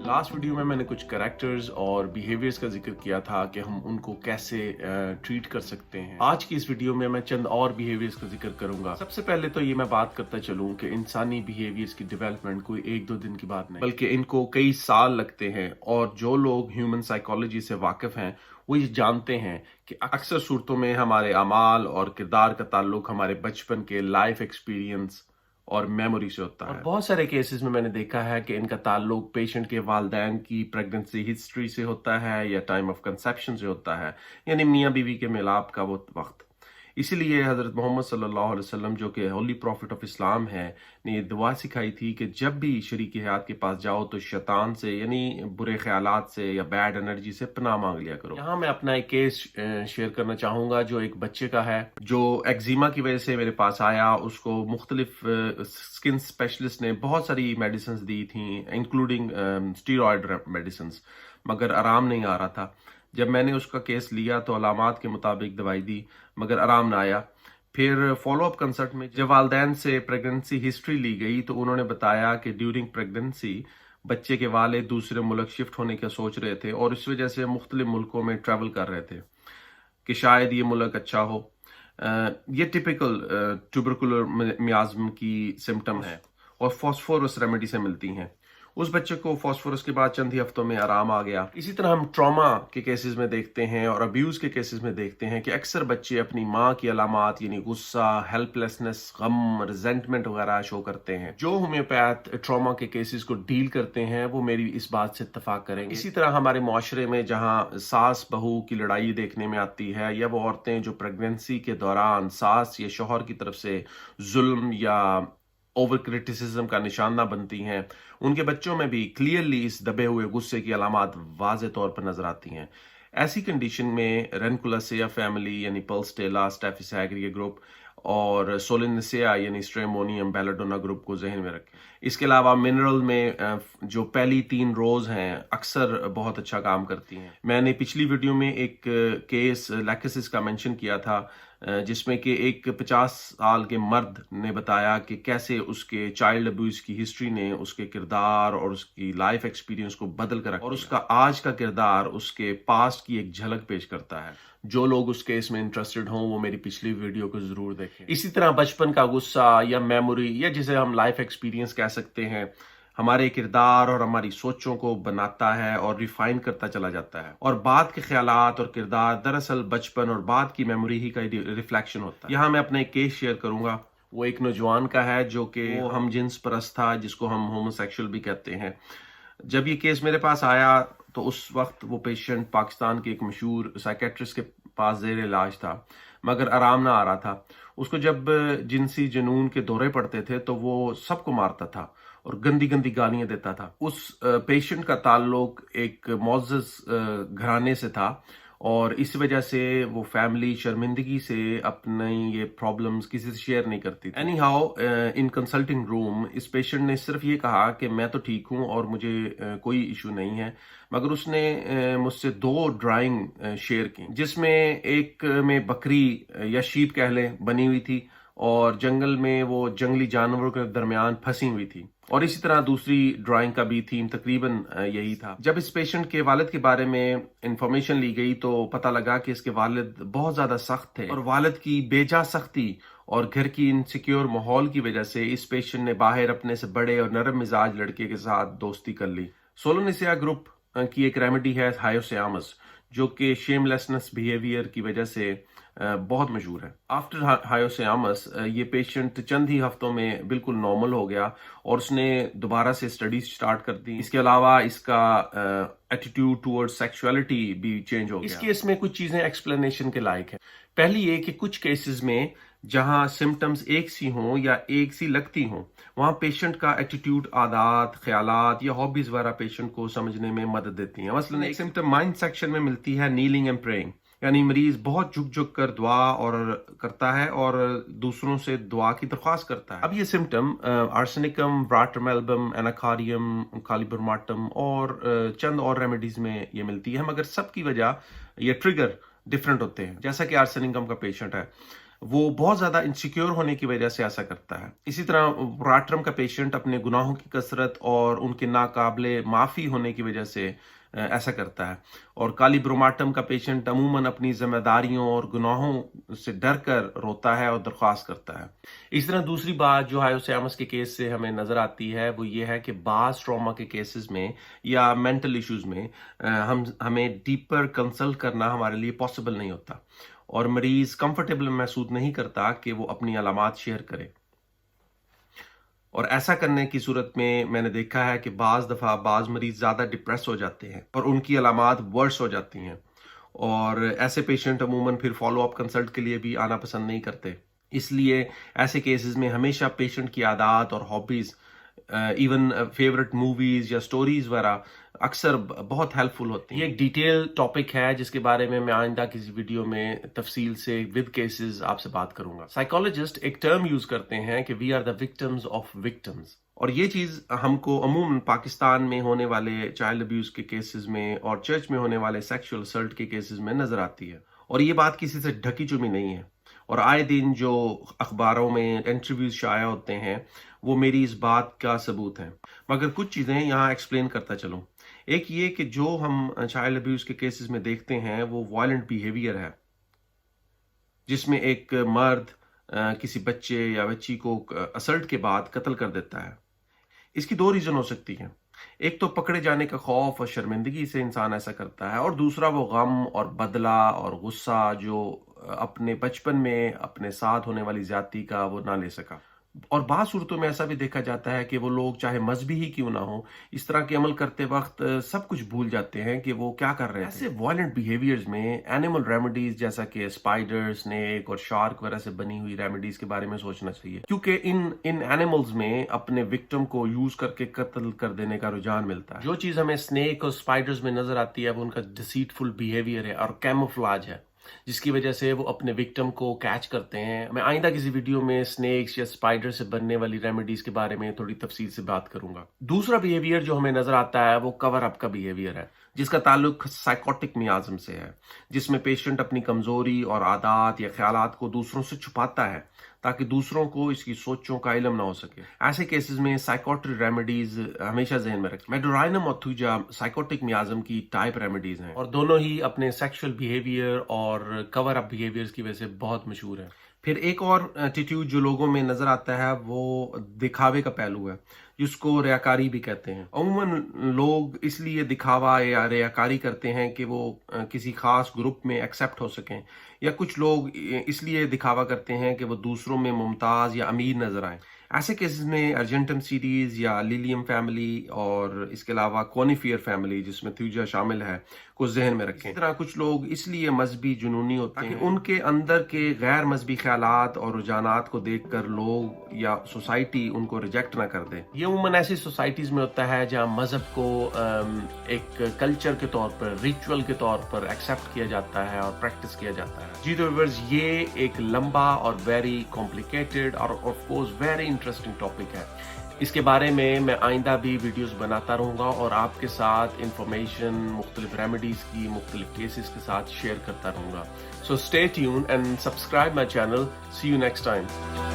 Last video में मैंने कुछ कैरेक्टर्स और बिहेवियर्स का जिक्र किया था कि हम उनको कैसे ट्रीट कर सकते हैं। आज की इस वीडियो में मैं चंद और बिहेवियर्स का जिक्र करूंगा। सबसे पहले तो ये मैं बात करता चलूं कि इंसानी बिहेवियर्स की डेवलपमेंट कोई एक दो दिन की बात नहीं, बल्कि इनको कई साल लगते हैं। और जो लोग ह्यूमन साइकोलॉजी से वाकिफ हैं वो ये जानते हैं कि अक्सर सूरतों में हमारे अमाल और किरदार का ताल्लुक हमारे बचपन के लाइफ एक्सपीरियंस और मेमोरी से होता है। और बहुत सारे केसेस में मैंने देखा है कि इनका ताल्लुक पेशेंट के वालिदैन की प्रेगनेंसी हिस्ट्री से होता है या टाइम ऑफ कंसेप्शन से होता है, यानी मियाँ बीवी के मिलाप का वो वक्त। इसीलिए हज़रत मोहम्मद सल्लल्लाहु अलैहि वसल्लम जो कि होली प्रॉफिट ऑफ इस्लाम है ने ये दुआ सिखाई थी कि जब भी शरीक हयात के पास जाओ तो शैतान से यानी बुरे ख्यालात से या बैड एनर्जी से पनाह मांग लिया करो। यहाँ मैं अपना एक केस शेयर करना चाहूँगा जो एक बच्चे का है जो एक्जिमा की वजह से मेरे पास आया। उसको मुख्तलिफ स्किन स्पेशलिस्ट ने बहुत सारी मेडिसिन दी थी इंक्लूडिंग स्टीरॉयड मेडिसिन, मगर आराम नहीं आ रहा था। जब मैंने उसका केस लिया तो अलामात के मुताबिक दवाई दी मगर आराम ना आया। फिर फॉलो अप कंसल्ट में जब वालिदैन से प्रेगनेंसी हिस्ट्री ली गई तो उन्होंने बताया कि ड्यूरिंग प्रेगनेंसी बच्चे के वालिद दूसरे मुल्क शिफ्ट होने का सोच रहे थे और इस वजह से मुख्तलिफ मुल्कों में ट्रैवल कर रहे थे कि शायद ये मुल्क अच्छा हो। ये टिपिकल ट्यूबरकुलर मियाज्म की सिम्टम है और फॉस्फोरस रेमेडी से मिलती हैं। उस बच्चे को फॉस्फोरस के बाद चंद ही हफ्तों में आराम आ गया। इसी तरह हम ट्रॉमा के केसेस में देखते हैं और अब्यूज के केसेस में देखते हैं कि अक्सर बच्चे अपनी माँ की अलामात यानी गुस्सा, हेल्पलेसनेस, गम, रिजेंटमेंट वगैरह शो करते हैं। जो होम्योपैथ ट्रॉमा के केसेस को डील करते हैं वो मेरी इस बात से इत्तफाक करेंगे। इसी तरह हमारे मुआशरे में जहाँ सास बहू की लड़ाई देखने में आती है या वो औरतें जो प्रेगनेंसी के दौरान सास या शौहर की तरफ से जुल्म या ओवर क्रिटिसिज्म का निशाना बनती हैं, उनके बच्चों में भी क्लियरली इस दबे हुए गुस्से की अलामात वाज़े तौर पर नजर आती हैं। ऐसी कंडीशन में रेनकुलेसिया फैमिली यानी पल्सटेला, स्टेफिस ग्रुप और सोलिनेसिया यानी स्ट्रेमोनियम बेलाडोना ग्रुप को जहन में रखें। इसके अलावा मिनरल में जो पहली 3 रोज हैं अक्सर बहुत अच्छा काम करती हैं। मैंने पिछली वीडियो में एक केस लैक्सिस का मेंशन किया था जिसमें कि एक 50 साल के मर्द ने बताया कि कैसे उसके चाइल्ड अब्यूज की हिस्ट्री ने उसके किरदार और उसकी लाइफ एक्सपीरियंस को बदल कर रखा और उसका आज का किरदार उसके पास्ट की एक झलक पेश करता है। जो लोग उस केस में इंटरेस्टेड हों वो मेरी पिछली वीडियो को जरूर देखें। इसी तरह बचपन का गुस्सा या मेमोरी या जिसे हम लाइफ एक्सपीरियंस कह सकते हैं हमारे किरदार और हमारी सोचों को बनाता है और रिफाइन करता चला जाता है। और बाद के ख्यालात और किरदार दरअसल बचपन और बाद की मेमोरी ही का रिफ्लेक्शन होता है। यहाँ मैं अपना एक केस शेयर करूंगा। वो एक नौजवान का है जो कि हम जिन्स परस्त था, जिसको हम होमोसेक्सुअल भी कहते हैं। जब ये केस मेरे पास आया तो उस वक्त वो पेशेंट पाकिस्तान के एक मशहूर साइकेट्रिस्ट के पास जेर इलाज था मगर आराम ना आ रहा था। उसको जब जिनसी जुनून के दौरे पड़ते थे तो वो सबको मारता था और गंदी गंदी गालियां देता था। उस पेशेंट का ताल्लुक एक मुअज़्ज़ज़ घराने से था और इस वजह से वो फैमिली शर्मिंदगी से अपनी ये प्रॉब्लम्स किसी से शेयर नहीं करती थी। Any how in consulting room इस पेशेंट ने सिर्फ ये कहा कि मैं तो ठीक हूँ और मुझे कोई इशू नहीं है, मगर उसने मुझसे 2 ड्राइंग शेयर की जिसमें एक में बकरी या शीप कह लें बनी हुई थी और जंगल में वो जंगली जानवरों के दरमियान फंसी हुई थी। और इसी तरह दूसरी ड्राइंग का भी थीम तकरीबन यही था। जब इस पेशेंट के वालिद के बारे में इंफॉर्मेशन ली गई तो पता लगा कि इसके वालिद बहुत ज्यादा सख्त थे और वालिद की बेजा सख्ती और घर की इनसिक्योर माहौल की वजह से इस पेशेंट ने बाहर अपने से बड़े और नरम मिजाज लड़के के साथ दोस्ती कर ली। सोलोनेसिया ग्रुप की एक रेमेडी है हायोसियामस जो कि शेमलेसनेस बिहेवियर की वजह से बहुत मशहूर है। आफ्टर हायोसियामस ये पेशेंट चंद ही हफ्तों में बिल्कुल नॉर्मल हो गया और उसने दोबारा से स्टडीज स्टार्ट कर दी। इसके अलावा इसका एटीट्यूड टुवर्ड्स सेक्सुअलिटी भी चेंज हो गया। इस केस में कुछ चीजें एक्सप्लेनेशन के लायक है। पहली ये कि कुछ केसेस में जहां सिम्टम्स एक सी हों या एक सी लगती हों वहां पेशेंट का एटीट्यूड, आदत, ख्यालात या हॉबीज वगैरह पेशेंट को समझने में मदद देती हैं। मसलन एक सिम्टम माइंड सेक्शन में मिलती है नीलिंग एंड प्रेइंग, यानी मरीज बहुत झुक झुक कर दुआ और करता है और दूसरों से दुआ की दरख्वास्त करता है। अब ये सिम्टम आर्सेनिकम, व्राटरमेल्बम, एनाकारियम, कालिबरमाटम और चंद और रेमेडीज में ये मिलती है, मगर सबकी वजह ये ट्रिगर डिफरेंट होते हैं। जैसा कि आर्सेनिकम का पेशेंट है وہ بہت زیادہ انسیکیور ہونے کی وجہ سے ایسا کرتا ہے. اسی طرح براٹرم کا پیشنٹ اپنے گناہوں کی کثرت اور ان کے ناقابل معافی ہونے کی وجہ سے ایسا کرتا ہے. اور کالی بروماٹم کا پیشنٹ عموماً اپنی ذمہ داریوں اور گناہوں سے ڈر کر روتا ہے اور درخواست کرتا ہے. اس طرح دوسری بات جو ہائپوثیلامس کے کیس سے ہمیں نظر آتی ہے وہ یہ ہے کہ بعض ٹراما کے کیسز میں یا مینٹل ایشوز میں ہمیں ڈیپر کنسلٹ کرنا ہمارے لیے پاسبل نہیں ہوتا اور مریض کمفرٹیبل محسوس نہیں کرتا کہ وہ اپنی علامات شیئر کرے. اور ایسا کرنے کی صورت میں نے دیکھا ہے کہ بعض دفعہ بعض مریض زیادہ ڈپریس ہو جاتے ہیں اور ان کی علامات ورس ہو جاتی ہیں، اور ایسے پیشنٹ عموماً پھر فالو اپ کنسلٹ کے لیے بھی آنا پسند نہیں کرتے. اس لیے ایسے کیسز میں ہمیشہ پیشنٹ کی عادات اور ہابیز، ایون فیورٹ موویز یا سٹوریز وغیرہ اکثر بہت ہیلپ فل ہوتی ہیں. یہ ایک ڈیٹیل ٹاپک ہے جس کے بارے میں آئندہ کسی ویڈیو میں تفصیل سے ود کیسز آپ سے بات کروں گا. سائیکالوجسٹ ایک ٹرم یوز کرتے ہیں کہ we are the victims of victims, اور یہ چیز ہم کو عموماً پاکستان میں ہونے والے چائلڈ ابیوز کے کیسز میں اور چرچ میں ہونے والے سیکشول اسلٹ کے کیسز میں نظر آتی ہے. اور یہ بات کسی سے ڈھکی چمی نہیں ہے، اور آئے دن جو اخباروں میں انٹرویوز شائع ہوتے ہیں وہ میری اس بات کا ثبوت ہیں. مگر کچھ چیزیں یہاں ایکسپلین کرتا چلوں. ایک یہ کہ جو ہم چائلڈ ابیوز کے کیسز میں دیکھتے ہیں وہ وائلنٹ بیہیویئر ہے، جس میں ایک مرد کسی بچے یا بچی کو اسلٹ کے بعد قتل کر دیتا ہے. اس کی دو ریزن ہو سکتی ہیں. ایک تو پکڑے جانے کا خوف اور شرمندگی سے انسان ایسا کرتا ہے، اور دوسرا وہ غم اور بدلہ اور غصہ جو اپنے بچپن میں اپنے ساتھ ہونے والی زیادتی کا وہ نہ لے سکا. اور بعض صورتوں میں ایسا بھی دیکھا جاتا ہے کہ وہ لوگ چاہے مذہبی ہی کیوں نہ ہو، اس طرح کے عمل کرتے وقت سب کچھ بھول جاتے ہیں کہ وہ کیا کر رہے ہیں. ایسے وائلنٹ بیہیویئرز میں اینیمل ریمیڈیز جیسا کہ اسپائڈر، سنیک اور شارک وغیرہ سے بنی ہوئی ریمیڈیز کے بارے میں سوچنا چاہیے، کیونکہ ان اینیملز میں اپنے وکٹم کو یوز کر کے قتل کر دینے کا رجحان ملتا ہے. جو چیز ہمیں سنیک اور اسپائڈرز میں نظر آتی ہے وہ ان کا ڈیسیٹفل بیہیویئر ہے اور کیموفلاج ہے، جس کی وجہ سے وہ اپنے وکٹم کو کیچ کرتے ہیں. میں آئندہ کسی ویڈیو میں سنیکس یا اسپائڈر سے بننے والی ریمیڈیز کے بارے میں تھوڑی تفصیل سے بات کروں گا. دوسرا بیہیویئر جو ہمیں نظر آتا ہے وہ کور اپ کا بیہیویئر ہے، جس کا تعلق سائیکوٹک میازم سے ہے، جس میں پیشنٹ اپنی کمزوری اور عادات یا خیالات کو دوسروں سے چھپاتا ہے تاکہ دوسروں کو اس کی سوچوں کا علم نہ ہو سکے. ایسے کیسز میں سائیکوٹری ریمیڈیز ہمیشہ ذہن میں رکھیں. میڈورائنم اور تھوجا سائیکوٹک میازم کی ٹائپ ریمیڈیز ہیں، اور دونوں ہی اپنے سیکشل بیہیویئر اور کور اپ بیہیویئرز کی وجہ سے بہت مشہور ہیں. پھر ایک اور ایٹیٹیوڈ جو لوگوں میں نظر آتا ہے وہ دکھاوے کا پہلو ہے، جس کو ریاکاری بھی کہتے ہیں. عموماً لوگ اس لیے دکھاوا یا ریاکاری کرتے ہیں کہ وہ کسی خاص گروپ میں ایکسیپٹ ہو سکیں، یا کچھ لوگ اس لیے دکھاوا کرتے ہیں کہ وہ دوسروں میں ممتاز یا امیر نظر آئیں. ایسے کیسز میں ارجنٹم سیریز یا لیلیم فیملی اور اس کے علاوہ کونیفیئر فیملی جس میں تھیوجا شامل ہے کو ذہن میں رکھیں. اس طرح کچھ لوگ اس لیے مذہبی جنونی ہوتے ہیں کہ ان کے اندر کے غیر مذہبی خیالات اور رجحانات کو دیکھ کر لوگ یا سوسائٹی ان کو ریجیکٹ نہ کر دے. یہ عموماً ایسی سوسائٹیز میں ہوتا ہے جہاں مذہب کو ایک کلچر کے طور پر، ریچول کے طور پر ایکسیپٹ کیا جاتا ہے اور پریکٹس کیا جاتا ہے. جی تو ویورز، یہ ایک لمبا اور ویری کمپلیکیٹڈ اور of course very interesting topic ہے. اس کے بارے میں آئندہ بھی ویڈیوز بناتا رہوں گا اور آپ کے ساتھ انفارمیشن مختلف ریمیڈیز کی مختلف کیسز کے ساتھ شیئر کرتا رہوں گا. So stay tune and subscribe my channel. See you next time.